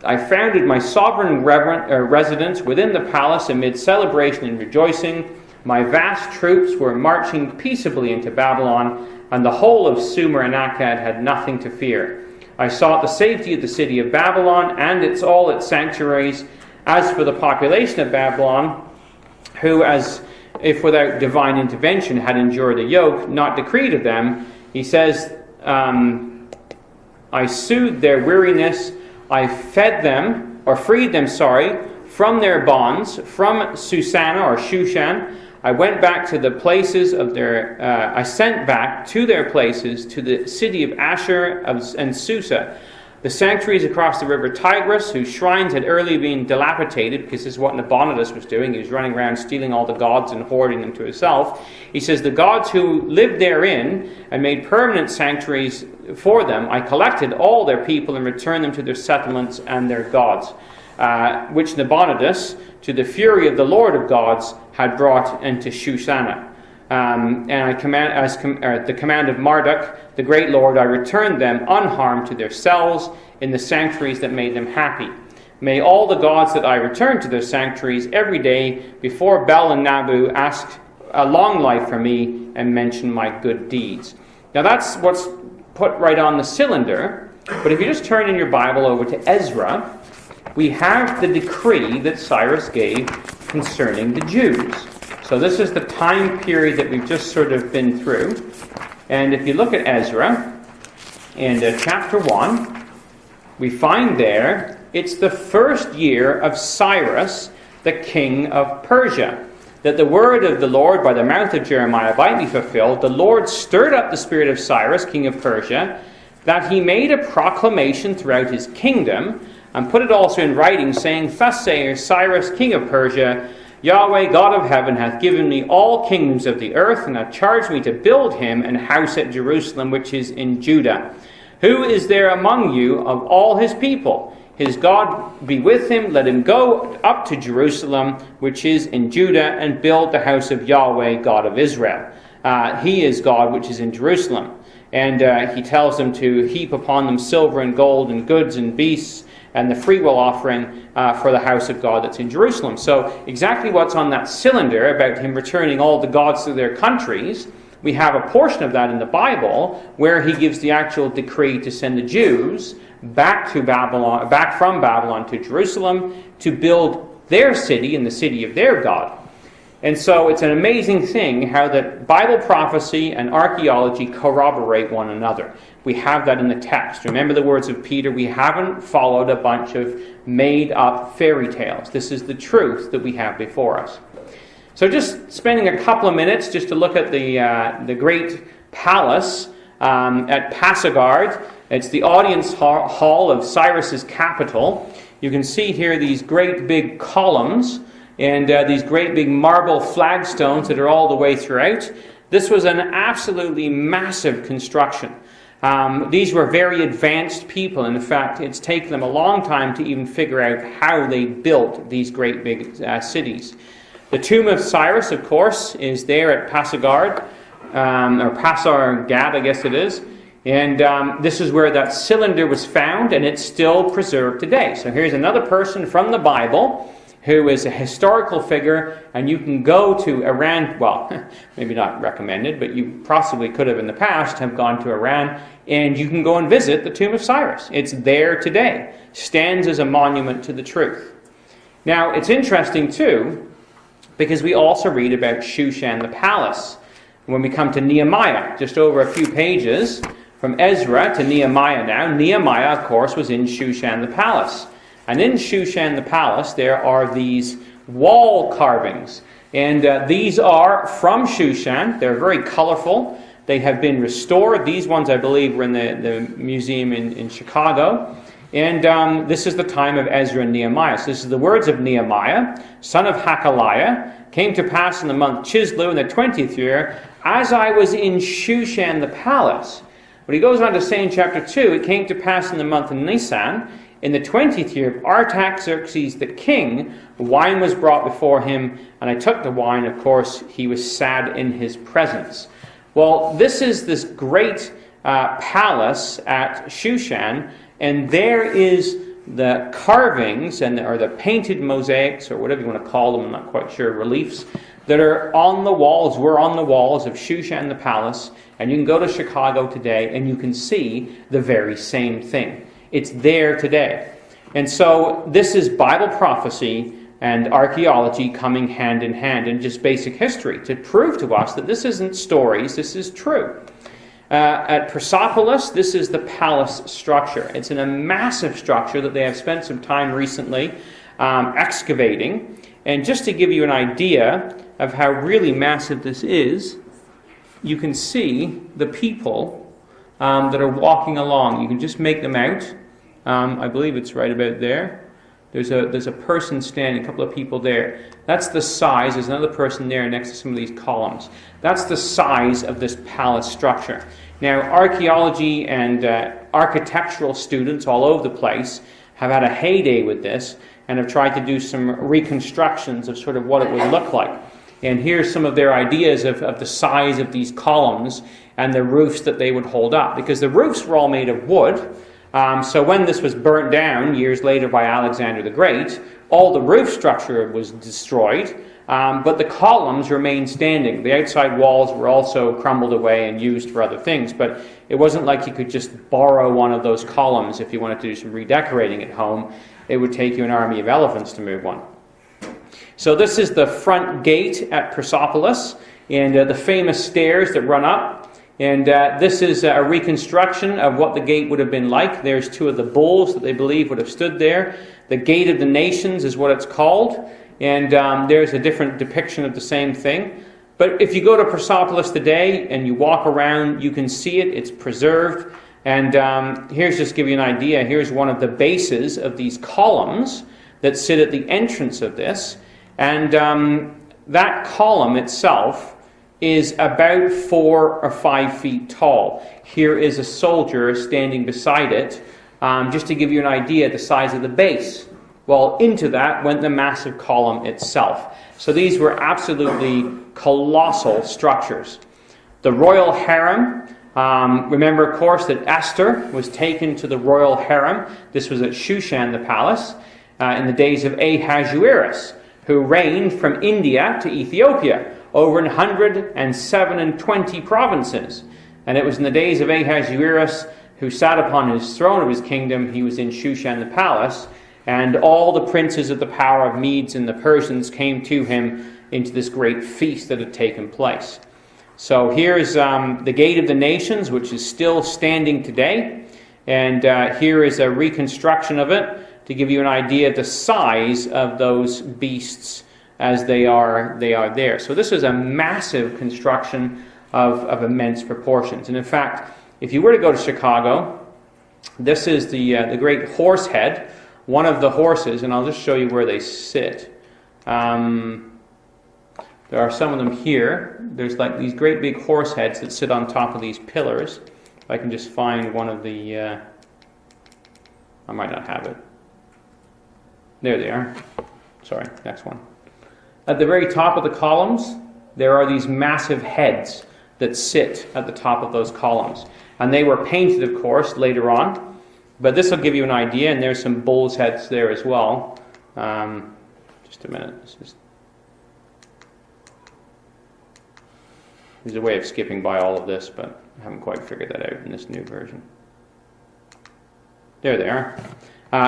I founded my sovereign residence within the palace amid celebration and rejoicing. My vast troops were marching peaceably into Babylon, and the whole of Sumer and Akkad had nothing to fear. I sought the safety of the city of Babylon and all its sanctuaries. As for the population of Babylon, who, as if without divine intervention, had endured a yoke not decreed of them, he says, I soothed their weariness. I freed them, from their bonds, from Susanna or Shushan. I went back to the places of I sent back to their places, to the city of Asher and Susa, the sanctuaries across the river Tigris, whose shrines had early been dilapidated, because this is what Nabonidus was doing. He was running around stealing all the gods and hoarding them to himself. He says, the gods who lived therein and made permanent sanctuaries for them, I collected all their people and returned them to their settlements and their gods, which Nabonidus, to the fury of the Lord of gods, had brought into Shusana. And the command of Marduk, the great Lord, I returned them unharmed to their cells in the sanctuaries that made them happy. May all the gods that I return to their sanctuaries every day before Bel and Nabu ask a long life for me and mention my good deeds. Now that's what's put right on the cylinder. But if you just turn in your Bible over to Ezra, we have the decree that Cyrus gave concerning the Jews. So this is the time period that we've just sort of been through. And if you look at Ezra, in chapter 1, we find there, it's the first year of Cyrus, the king of Persia, that the word of the Lord by the mouth of Jeremiah might be fulfilled. The Lord stirred up the spirit of Cyrus, king of Persia, that he made a proclamation throughout his kingdom, and put it also in writing, saying, Thus saith Cyrus, king of Persia, Yahweh, God of heaven, hath given me all kingdoms of the earth, and hath charged me to build him an house at Jerusalem, which is in Judah. Who is there among you of all his people? His God be with him. Let him go up to Jerusalem, which is in Judah, and build the house of Yahweh, God of Israel. He is God, which is in Jerusalem. And he tells them to heap upon them silver and gold and goods and beasts, and the freewill offering for the house of God that's in Jerusalem. So exactly what's on that cylinder about him returning all the gods to their countries, we have a portion of that in the Bible where he gives the actual decree to send the Jews back from Babylon to Jerusalem to build their city and the city of their God. And so it's an amazing thing how that Bible prophecy and archaeology corroborate one another. We have that in the text. Remember the words of Peter, we haven't followed a bunch of made-up fairy tales. This is the truth that we have before us. So just spending a couple of minutes just to look at the great palace at Pasagard. It's the audience hall of Cyrus's capital. You can see here these great big columns and these great big marble flagstones that are all the way throughout. This was an absolutely massive construction. These were very advanced people. In fact, it's taken them a long time to even figure out how they built these great big cities. The tomb of Cyrus, of course, is there at Pasagard, or Pasargad, I guess it is. And this is where that cylinder was found, and it's still preserved today. So here's another person from the Bible who is a historical figure, and you can go to Iran, well, maybe not recommended, but you possibly could have in the past have gone to Iran, and you can go and visit the tomb of Cyrus. It's there today. Stands as a monument to the truth. Now, it's interesting, too, because we also read about Shushan the palace. When we come to Nehemiah, just over a few pages, from Ezra to Nehemiah now, Nehemiah, of course, was in Shushan the palace. And in Shushan the palace, there are these wall carvings. And these are from Shushan. They're very colorful. They have been restored. These ones, I believe, were in the museum in Chicago. And this is the time of Ezra and Nehemiah. So this is the words of Nehemiah, son of Hakaliah. Came to pass in the month Chislev in the 20th year, as I was in Shushan the palace. But he goes on to say in chapter 2, it came to pass in the month of Nisan, in the 20th year of Artaxerxes the king, wine was brought before him, and I took the wine. Of course, he was sad in his presence. Well, this is this great palace at Shushan, and there is the carvings or the painted mosaics, or whatever you want to call them, I'm not quite sure, reliefs, that are on the walls, were on the walls of Shushan the palace, and you can go to Chicago today and you can see the very same thing. It's there today. And so this is Bible prophecy and archaeology coming hand in hand, and just basic history to prove to us that this isn't stories, this is true. At Persepolis, this is the palace structure. It's in a massive structure that they have spent some time recently excavating. And just to give you an idea of how really massive this is, you can see the people that are walking along. You can just make them out. I believe it's right about there. There's a person standing, a couple of people there. That's the size. There's another person there next to some of these columns. That's the size of this palace structure. Now, archaeology and architectural students all over the place have had a heyday with this and have tried to do some reconstructions of sort of what it would look like. And here's some of their ideas of the size of these columns and the roofs that they would hold up. Because the roofs were all made of wood. So when this was burnt down years later by Alexander the Great, all the roof structure was destroyed, but the columns remained standing. The outside walls were also crumbled away and used for other things, but it wasn't like you could just borrow one of those columns if you wanted to do some redecorating at home. It would take you an army of elephants to move one. So this is the front gate at Persepolis, and the famous stairs that run up. And this is a reconstruction of what the gate would have been like. There's two of the bulls that they believe would have stood there. The Gate of the Nations is what it's called. And there's a different depiction of the same thing. But if you go to Persepolis today and you walk around, you can see it. It's preserved. And here's just to give you an idea. Here's one of the bases of these columns that sit at the entrance of this. And that column itself is about 4 or 5 feet tall. Here is a soldier standing beside it, just to give you an idea of the size of the base. Well, into that went the massive column itself. So these were absolutely colossal structures. The royal harem, remember, of course, that Esther was taken to the royal harem. This was at Shushan, the palace, in the days of Ahasuerus, who reigned from India to Ethiopia, over 127 provinces. And it was in the days of Ahasuerus, who sat upon his throne of his kingdom. He was in Shushan the palace, and all the princes of the power of Medes and the Persians came to him into this great feast that had taken place. So here's the Gate of the Nations, which is still standing today. And here is a reconstruction of it to give you an idea of the size of those beasts as they are there. So this is a massive construction of immense proportions. And in fact, if you were to go to Chicago, this is the great horse head, one of the horses, and I'll just show you where they sit. There are some of them here. There's like these great big horse heads that sit on top of these pillars. If I can just find one of the... I might not have it. There they are. Sorry, next one. At the very top of the columns, there are these massive heads that sit at the top of those columns. And they were painted, of course, later on. But this will give you an idea, and there's some bull's heads there as well. Just a minute. There's a way of skipping by all of this, but I haven't quite figured that out in this new version. There they are.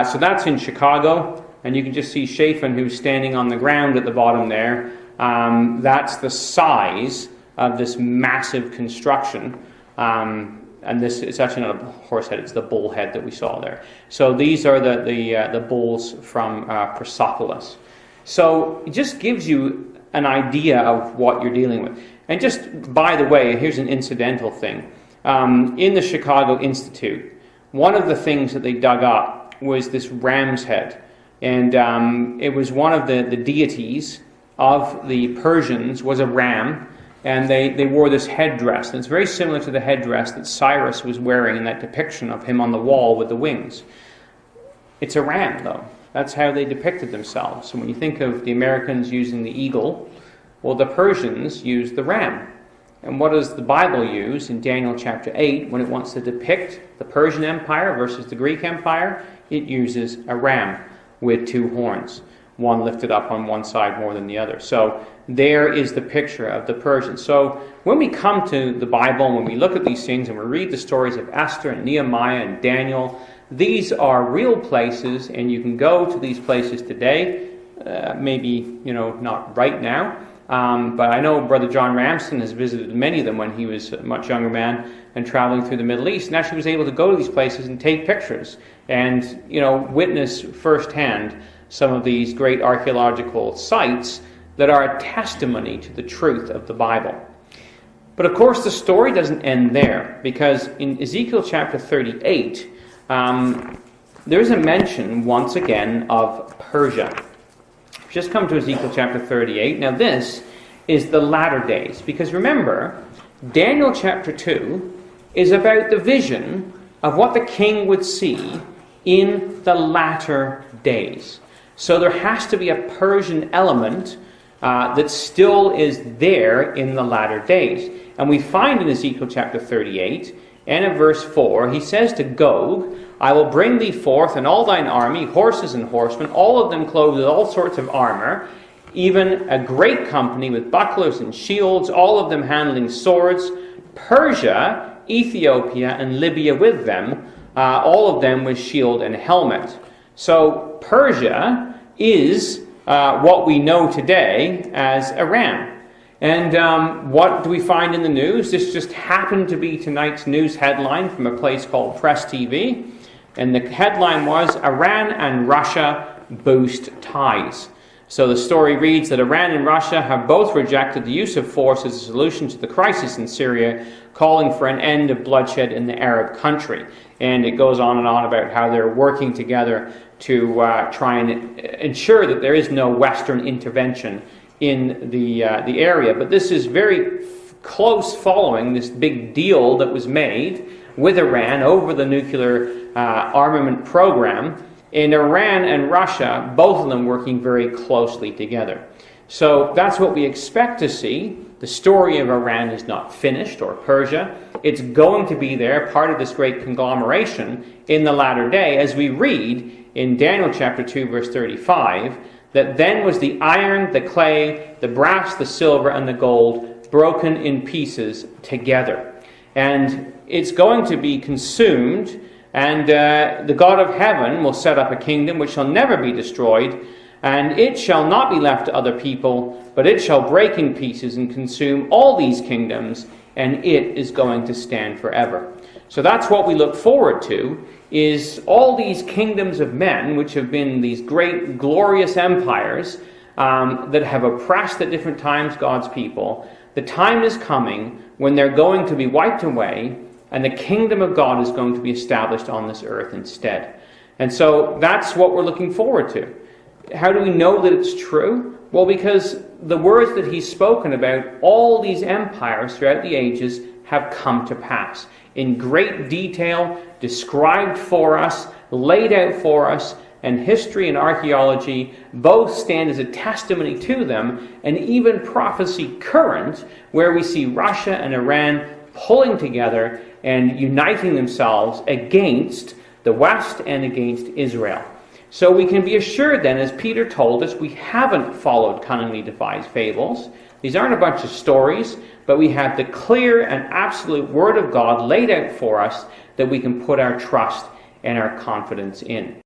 So that's in Chicago. And you can just see Shaphan, who's standing on the ground at the bottom there. That's the size of this massive construction. And this, it's actually not a horse head, it's the bull head that we saw there. So these are the bulls from Persepolis. So it just gives you an idea of what you're dealing with. And just, by the way, here's an incidental thing. In the Chicago Institute, one of the things that they dug up was this ram's head. And it was one of the deities of the Persians was a ram, and they wore this headdress. And it's very similar to the headdress that Cyrus was wearing in that depiction of him on the wall with the wings. It's a ram, though. That's how they depicted themselves. So when you think of the Americans using the eagle, well, the Persians used the ram. And what does the Bible use in Daniel chapter 8 when it wants to depict the Persian Empire versus the Greek Empire? It uses a ram with 2 horns, one lifted up on one side more than the other. So there is the picture of the Persians. So when we come to the Bible, and when we look at these things and we read the stories of Esther and Nehemiah and Daniel, these are real places, and you can go to these places today, maybe not right now, but I know Brother John Ramsden has visited many of them when he was a much younger man and traveling through the Middle East, and actually was able to go to these places and take pictures and, witness firsthand some of these great archaeological sites that are a testimony to the truth of the Bible. But of course the story doesn't end there, because in Ezekiel chapter 38, there's a mention once again of Persia. Just come to Ezekiel chapter 38. Now this is the latter days, because remember, Daniel chapter 2 is about the vision of what the king would see in the latter days. So there has to be a Persian element that still is there in the latter days. And we find in Ezekiel chapter 38, and in verse 4, he says to Gog, I will bring thee forth and all thine army, horses and horsemen, all of them clothed with all sorts of armor, even a great company with bucklers and shields, all of them handling swords, Persia, Ethiopia, and Libya with them, all of them with shield and helmet. So Persia is what we know today as Iran. And what do we find in the news? This just happened to be tonight's news headline from a place called Press TV. And the headline was, Iran and Russia boost ties. So the story reads that Iran and Russia have both rejected the use of force as a solution to the crisis in Syria, calling for an end of bloodshed in the Arab country. And it goes on and on about how they're working together to try and ensure that there is no Western intervention in the area. But this is very close following this big deal that was made with Iran over the nuclear armament program, and Iran and Russia, both of them working very closely together. So that's what we expect to see. The story of Iran is not finished, or Persia. It's going to be there, part of this great conglomeration in the latter day, as we read in Daniel chapter 2, verse 35, that then was the iron, the clay, the brass, the silver, and the gold broken in pieces together. And it's going to be consumed, and the God of heaven will set up a kingdom which shall never be destroyed, and it shall not be left to other people, but it shall break in pieces and consume all these kingdoms, and it is going to stand forever. So that's what we look forward to, is all these kingdoms of men, which have been these great glorious empires that have oppressed at different times God's people. The time is coming when they're going to be wiped away, and the kingdom of God is going to be established on this earth instead. And so that's what we're looking forward to. How do we know that it's true? Well, because the words that he's spoken about, all these empires throughout the ages have come to pass. In great detail, described for us, laid out for us, and history and archaeology both stand as a testimony to them, and even prophecy current, where we see Russia and Iran pulling together and uniting themselves against the West and against Israel. So we can be assured then, as Peter told us, we haven't followed cunningly devised fables. These aren't a bunch of stories, but we have the clear and absolute Word of God laid out for us that we can put our trust and our confidence in.